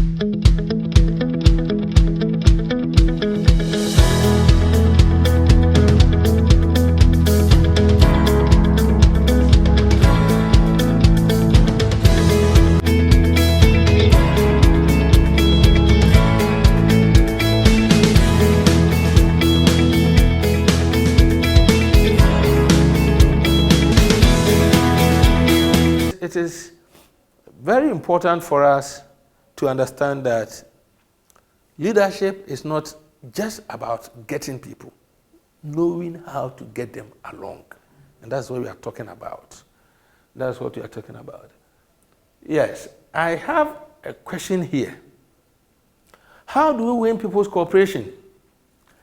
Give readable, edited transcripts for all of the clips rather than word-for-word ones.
It is very important for us to understand that leadership is not just about getting people, knowing how to get them along. And that's what we are talking about. That's what we are talking about. Yes, I have a question here. How do we win people's cooperation?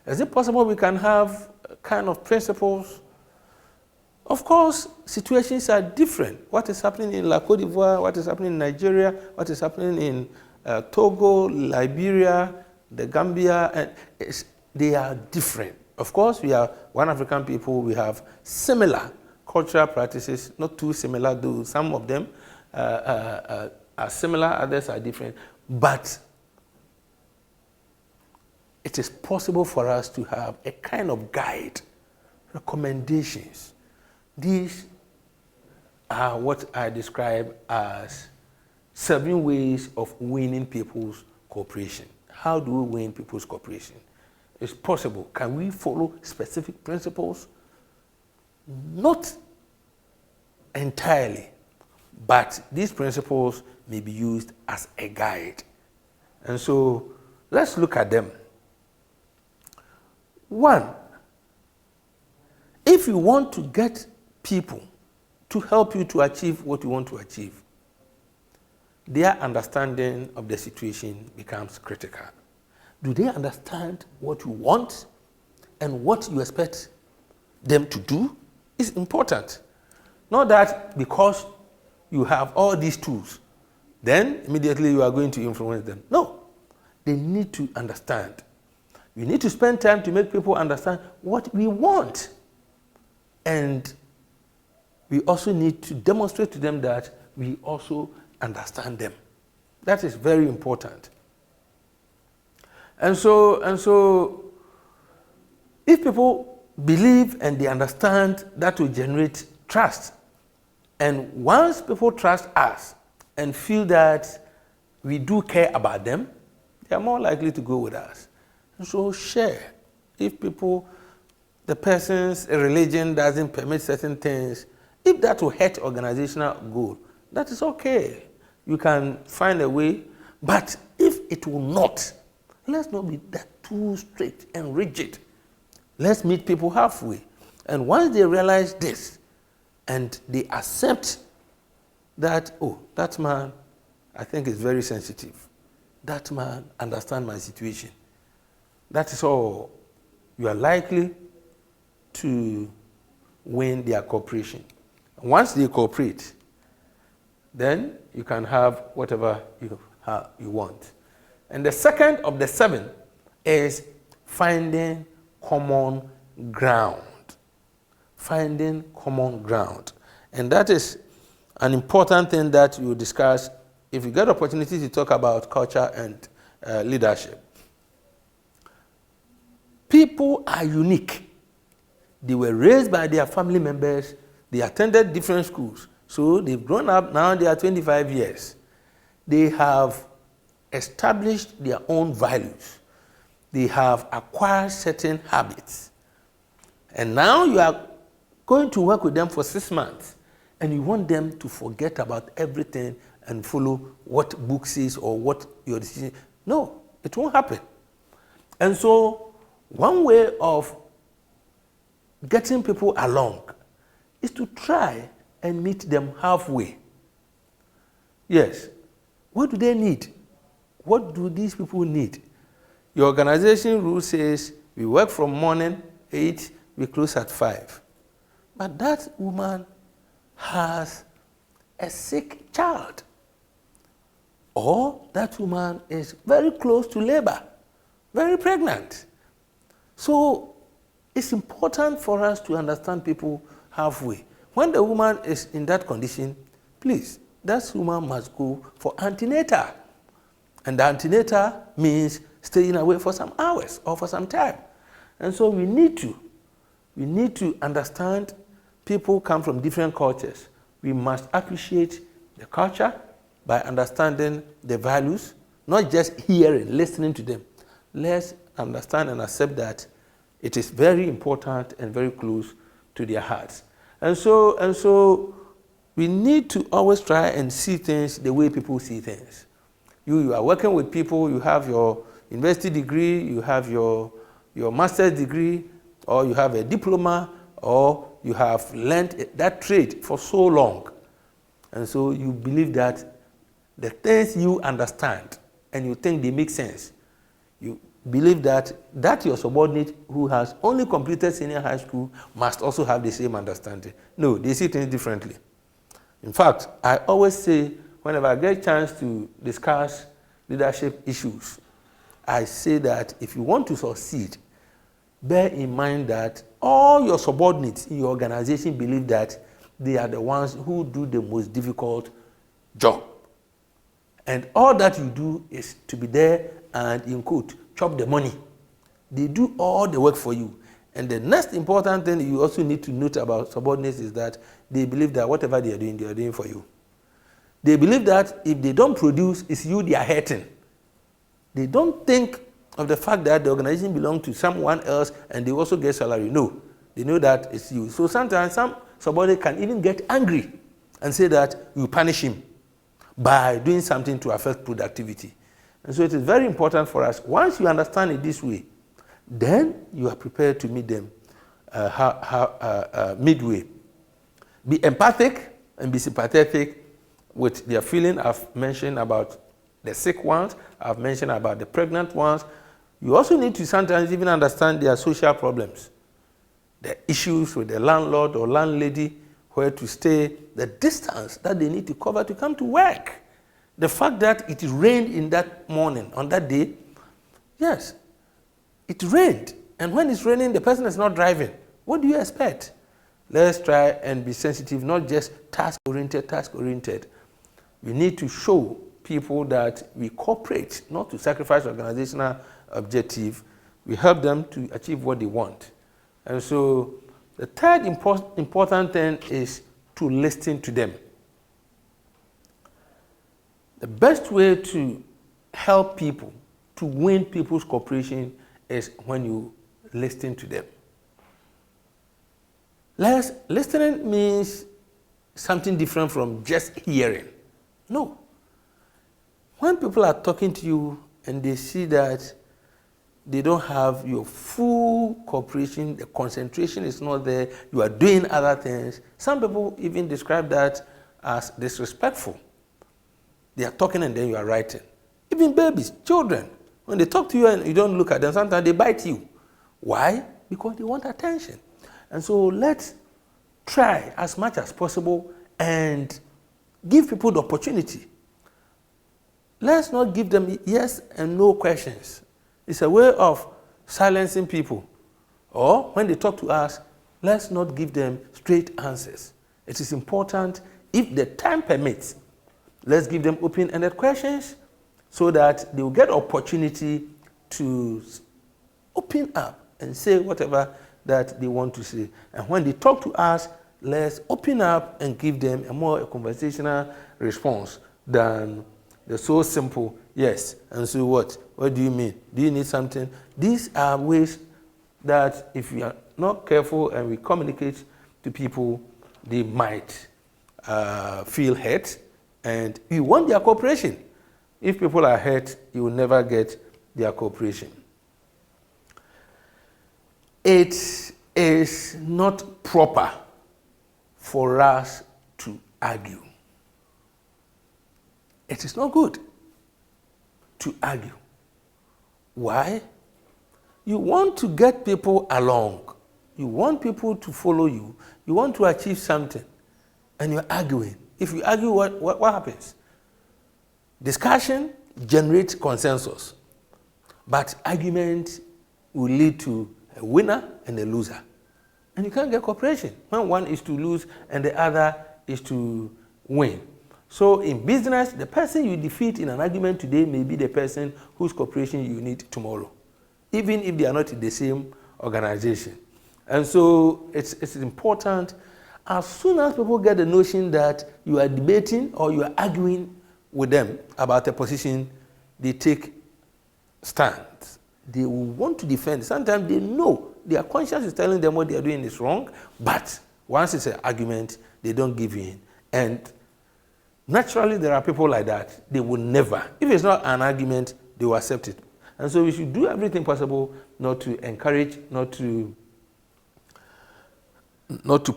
Is it possible we can have kind of principles? Of course, situations are different. What is happening in La Côte d'Ivoire, what is happening in Nigeria, what is happening in Togo, Liberia, the Gambia, and they are different. Of course, we are one African people, we have similar cultural practices, not too similar, though some of them are similar, others are different. But it is possible for us to have a kind of guide, recommendations. These are what I describe as 7 ways of winning people's cooperation. How do we win people's cooperation? It's possible. Can we follow specific principles? Not entirely, but these principles may be used as a guide. And so let's look at them. 1, if you want to get people to help you to achieve what you want to achieve, their understanding of the situation becomes critical. Do they understand what you want and what you expect them to do? Is important. Not that because you have all these tools, then immediately you are going to influence them. No, they need to understand. We need to spend time to make people understand what we want. And we also need to demonstrate to them that we also understand them. That is very important. And so if people believe and they understand, that will generate trust. And once people trust us and feel that we do care about them, they are more likely to go with us. And so share. If people, the person's religion doesn't permit certain things, if that will hurt organizational goal, that is okay. You can find a way. But if it will not, let's not be that too strict and rigid. Let's meet people halfway. And once they realize this, and they accept that, oh, that man, I think is very sensitive. That man understands my situation. That is all. You are likely to win their cooperation. Once they cooperate, then you can have whatever you want. And the second of the 7 is finding common ground. Finding common ground. And that is an important thing that you discuss if you get opportunity to talk about culture and leadership. People are unique. They were raised by their family members. They attended different schools. So they've grown up, now they are 25 years. They have established their own values. They have acquired certain habits. And now you are going to work with them for 6 months, and you want them to forget about everything and follow what book says or what your decision. No, it won't happen. And so one way of getting people along is to try and meet them halfway. Yes. What do they need? What do these people need? Your organization rule says we work from morning 8, we close at 5. But that woman has a sick child. Or that woman is very close to labor, very pregnant. So it's important for us to understand people halfway. When the woman is in that condition, please, that woman must go for antenatal. And the antenatal means staying away for some hours or for some time. And so we need to understand people come from different cultures. We must appreciate the culture by understanding the values, not just hearing, listening to them. Let's understand and accept that it is very important and very close to their hearts. And so we need to always try and see things the way people see things. You are working with people, you have your university degree, you have your master's degree, or you have a diploma, or you have learned that trade for so long. And so you believe that the things you understand and you think they make sense, you believe that your subordinate who has only completed senior high school must also have the same understanding. No, they see things differently. In fact, I always say, whenever I get a chance to discuss leadership issues, I say that if you want to succeed, bear in mind that all your subordinates in your organization believe that they are the ones who do the most difficult job. And all that you do is to be there and, in quote, chop the money. They do all the work for you. And the next important thing you also need to note about subordinates is that they believe that whatever they are doing for you. They believe that if they don't produce, it's you they are hurting. They don't think of the fact that the organization belongs to someone else and they also get salary. No, they know that it's you. So sometimes some subordinate can even get angry and say that you punish him by doing something to affect productivity. And so it is very important for us, once you understand it this way, then you are prepared to meet them midway. Be empathic and be sympathetic with their feeling. I've mentioned about the sick ones. I've mentioned about the pregnant ones. You also need to sometimes even understand their social problems, the issues with the landlord or landlady, where to stay, the distance that they need to cover to come to work. The fact that it rained in that morning, on that day, yes, it rained. And when it's raining, the person is not driving. What do you expect? Let's try and be sensitive, not just task-oriented. We need to show people that we cooperate, not to sacrifice organizational objective. We help them to achieve what they want. And so the third important thing is to listen to them. The best way to help people, to win people's cooperation, is when you listen to them. Listening means something different from just hearing. No. When people are talking to you and they see that they don't have your full cooperation, the concentration is not there, you are doing other things, some people even describe that as disrespectful. They are talking and then you are writing. Even babies, children, when they talk to you and you don't look at them, sometimes they bite you. Why? Because they want attention. And so let's try as much as possible and give people the opportunity. Let's not give them yes and no questions. It's a way of silencing people. Or when they talk to us, let's not give them straight answers. It is important, if the time permits, let's give them open-ended questions so that they will get opportunity to open up and say whatever that they want to say. And when they talk to us, let's open up and give them a more conversational response than the so simple, yes, and so what? What do you mean? Do you need something? These are ways that if we are not careful and we communicate to people, they might feel hurt, and we want their cooperation. If people are hurt, you will never get their cooperation. It is not proper for us to argue. It is not good to argue. Why? You want to get people along. You want people to follow you. You want to achieve something, and you're arguing. If you argue, what happens? Discussion generates consensus, but argument will lead to a winner and a loser. And you can't get cooperation when one is to lose and the other is to win. So in business, the person you defeat in an argument today may be the person whose cooperation you need tomorrow, even if they are not in the same organization. And so it's important, as soon as people get the notion that you are debating or you are arguing with them about a position, they take stands. They will want to defend. Sometimes they know their conscience is telling them what they are doing is wrong, but once it's an argument, they don't give in. And naturally, there are people like that. They will never, if it's not an argument, they will accept it. And so we should do everything possible not to encourage, not to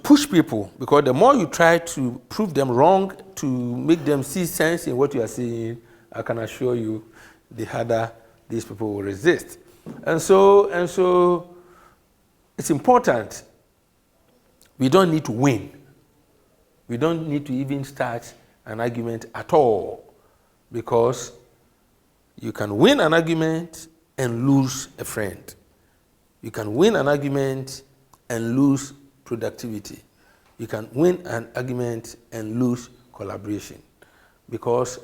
push people, because the more you try to prove them wrong, to make them see sense in what you are saying, I can assure you, the harder these people will resist. And so it's important. We don't need to win. We don't need to even start an argument at all, because you can win an argument and lose a friend. You can win an argument and lose productivity. You can win an argument and lose collaboration, because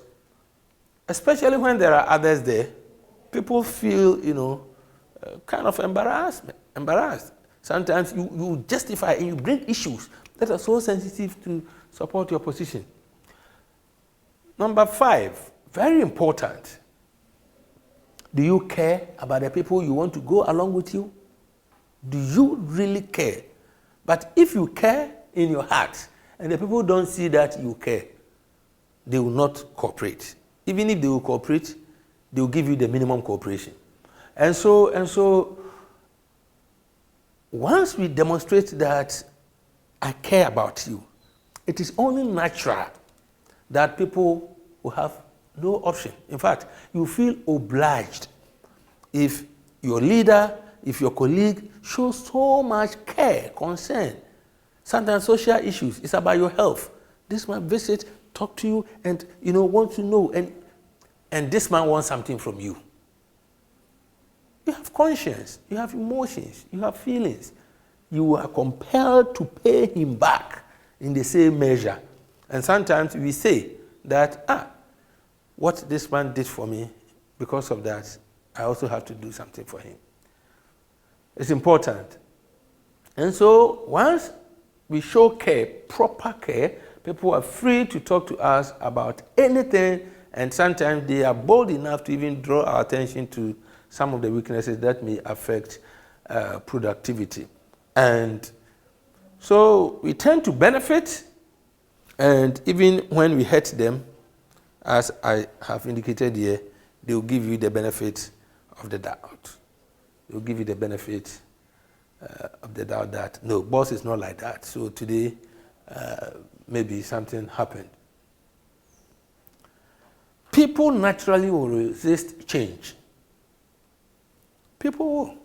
especially when there are others there, people feel, kind of embarrassed. Sometimes you justify and you bring issues that are so sensitive to support your position. Number 5, very important. Do you care about the people you want to go along with you? Do you really care? But if you care in your heart and the people don't see that you care, they will not cooperate. Even if they will cooperate, they will give you the minimum cooperation. And so once we demonstrate that I care about you, it is only natural that people will have no option. In fact, you feel obliged if your leader, if your colleague shows so much care, concern. Sometimes social issues, it's about your health. This man visit, talk to you, and want to know, and this man wants something from you. You have conscience, you have emotions, you have feelings. You are compelled to pay him back in the same measure. And sometimes we say that, what this man did for me, because of that, I also have to do something for him. It's important. And so once we show care, proper care, people are free to talk to us about anything, and sometimes they are bold enough to even draw our attention to some of the weaknesses that may affect productivity. And so we tend to benefit, and even when we hurt them, as I have indicated here, they will give you the benefit of the doubt. They will give you the benefit of the doubt that, no, boss is not like that. So today, maybe something happened. People naturally will resist change. People will.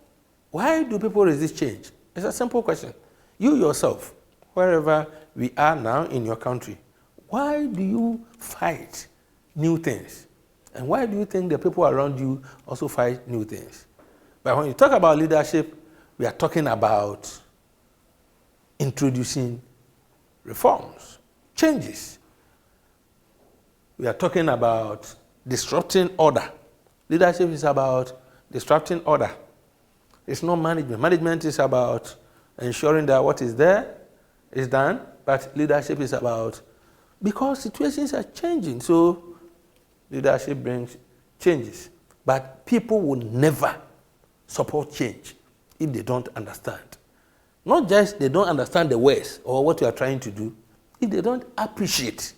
Why do people resist change? It's a simple question. You yourself, wherever we are now in your country, why do you fight new things? And why do you think the people around you also fight new things? But when you talk about leadership, we are talking about introducing reforms, changes. We are talking about disrupting order. Leadership is about disrupting order. It's not management. Management is about ensuring that what is there is done, but leadership is about, because situations are changing, so leadership brings changes. But people will never support change if they don't understand. Not just they don't understand the words or what you are trying to do, if they don't appreciate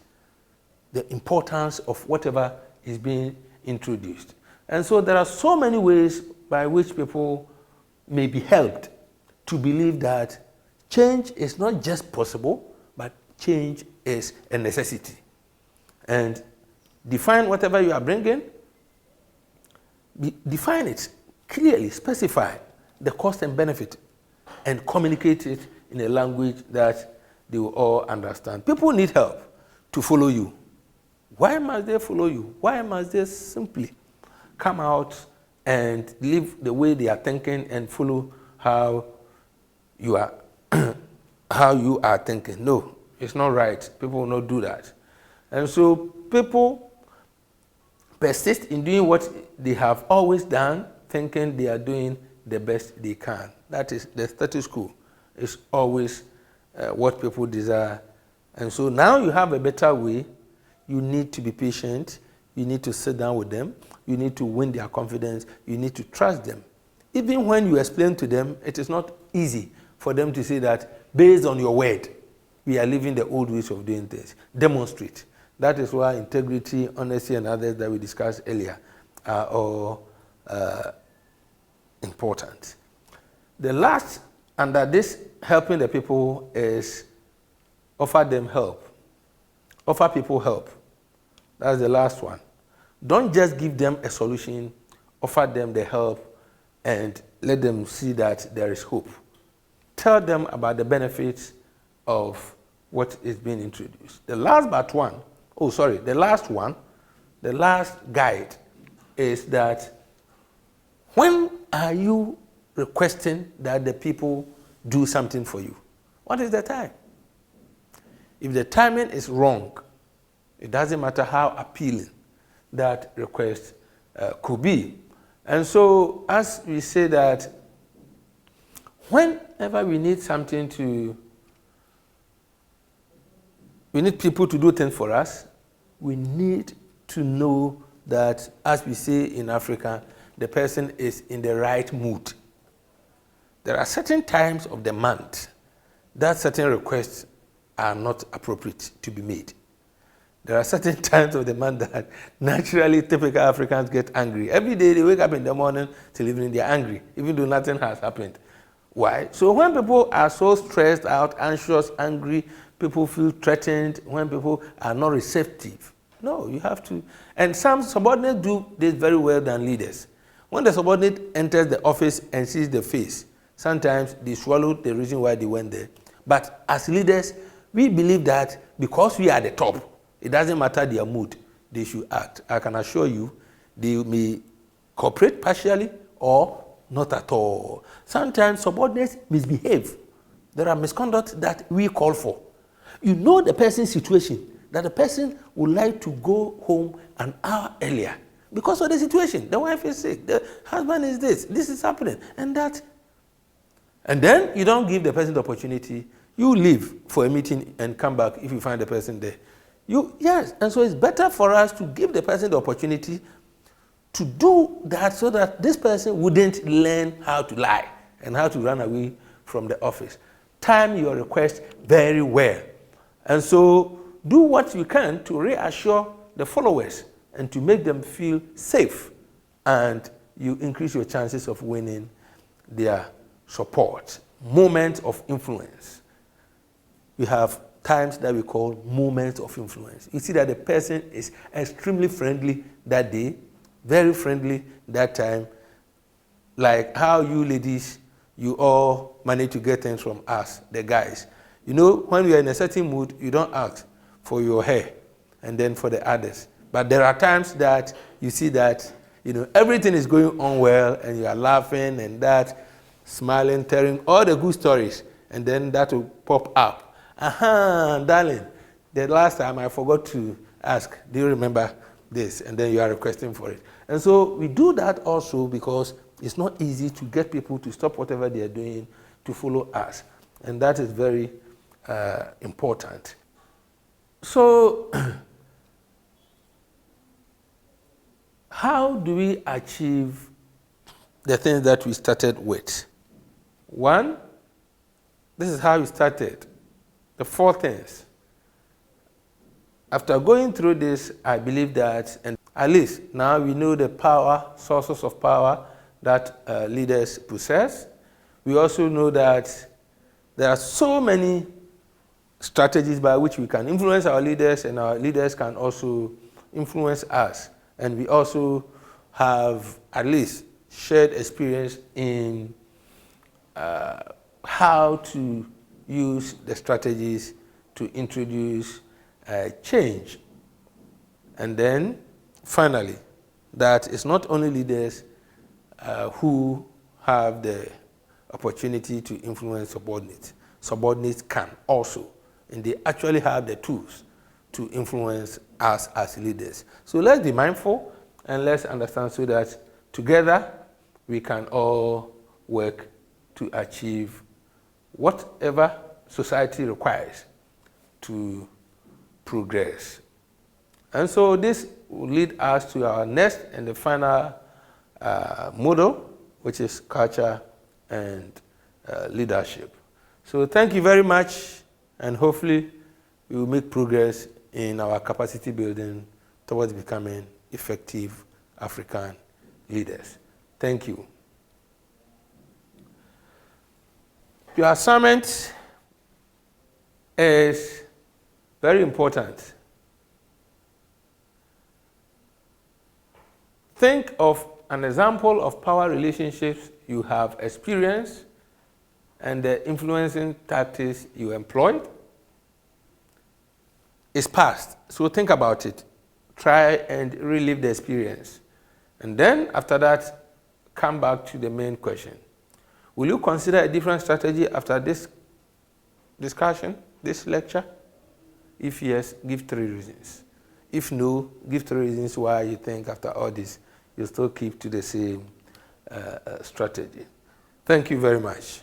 the importance of whatever is being introduced. And so there are so many ways by which people may be helped to believe that change is not just possible, but change is a necessity. And define whatever you are bringing, define it clearly, specify the cost and benefit, and communicate it in a language that they will all understand. People need help to follow you. Why must they follow you? Why must they simply come out and live the way they are thinking and follow how you are how you are thinking? No, it's not right. People will not do that. And so people persist in doing what they have always done, thinking they are doing the best they can. That is the status quo. Is always what people desire. And so now you have a better way. You need to be patient. You need to sit down with them. You need to win their confidence. You need to trust them. Even when you explain to them, it is not easy for them to say that based on your word, we are leaving the old ways of doing things. Demonstrate. That is why integrity, honesty, and others that we discussed earlier are all important. The last under this helping the people is offer them help. Offer people help. That's the last one. Don't just give them a solution, offer them the help and let them see that there is hope. Tell them about the benefits of what is being introduced. The last guide is that when are you requesting that the people do something for you? What is the time? If the timing is wrong, it doesn't matter how appealing that request could be. And so, as we say that, whenever we need we need people to do things for us, we need to know that, as we say in Africa, the person is in the right mood. There are certain times of the month that certain requests are not appropriate to be made. There are certain times of the month that naturally typical Africans get angry. Every day they wake up in the morning till evening, they're angry, even though nothing has happened. Why? So when people are so stressed out, anxious, angry, people feel threatened, when people are not receptive. No, you have to. And some subordinates do this very well than leaders. When the subordinate enters the office and sees the face, sometimes they swallow the reason why they went there. But as leaders, we believe that because we are at the top, it doesn't matter their mood, they should act. I can assure you, they may cooperate partially or not at all. Sometimes subordinates misbehave. There are misconduct that we call for. You know the person's situation, that the person would like to go home an hour earlier because of the situation. The wife is sick, the husband is this is happening, and that. And then you don't give the person the opportunity. You leave for a meeting and come back if you find the person there. Yes, and so it's better for us to give the person the opportunity to do that so that this person wouldn't learn how to lie and how to run away from the office. Time your request very well. And so do what you can to reassure the followers and to make them feel safe, and you increase your chances of winning their support. Moments of influence. We have times that we call moments of influence. You see that the person is extremely friendly that day, very friendly that time, like how you ladies, you all manage to get things from us, the guys. You know, when we are in a certain mood, you don't ask for your hair and then for the others. But there are times that you see that, everything is going on well and you are laughing and that, smiling, telling all the good stories, and then that will pop up. Darling, the last time I forgot to ask, do you remember this? And then you are requesting for it. And so we do that also because it's not easy to get people to stop whatever they are doing to follow us. And that is very important. So how do we achieve the things that we started with? One, this is how we started. The 4 things. After going through this, I believe that, and at least now we know the sources of power that leaders possess. We also know that there are so many strategies by which we can influence our leaders, and our leaders can also influence us. And we also have at least shared experience in how to use the strategies to introduce change. And then, finally, that it's not only leaders who have the opportunity to influence subordinates. Subordinates can also, and they actually have the tools to influence us as leaders. So let's be mindful and let's understand so that together we can all work to achieve whatever society requires to progress. And so this will lead us to our next and the final model, which is culture and leadership. So thank you very much, and hopefully we will make progress in our capacity building towards becoming effective African leaders. Thank you. Your assignment is very important. Think of an example of power relationships you have experienced and the influencing tactics you employed. It's past, so think about it. Try and relive the experience. And then, after that, come back to the main question. Will you consider a different strategy after this discussion, this lecture? If yes, give 3 reasons. If no, give 3 reasons why you think after all this, you'll still keep to the same strategy. Thank you very much.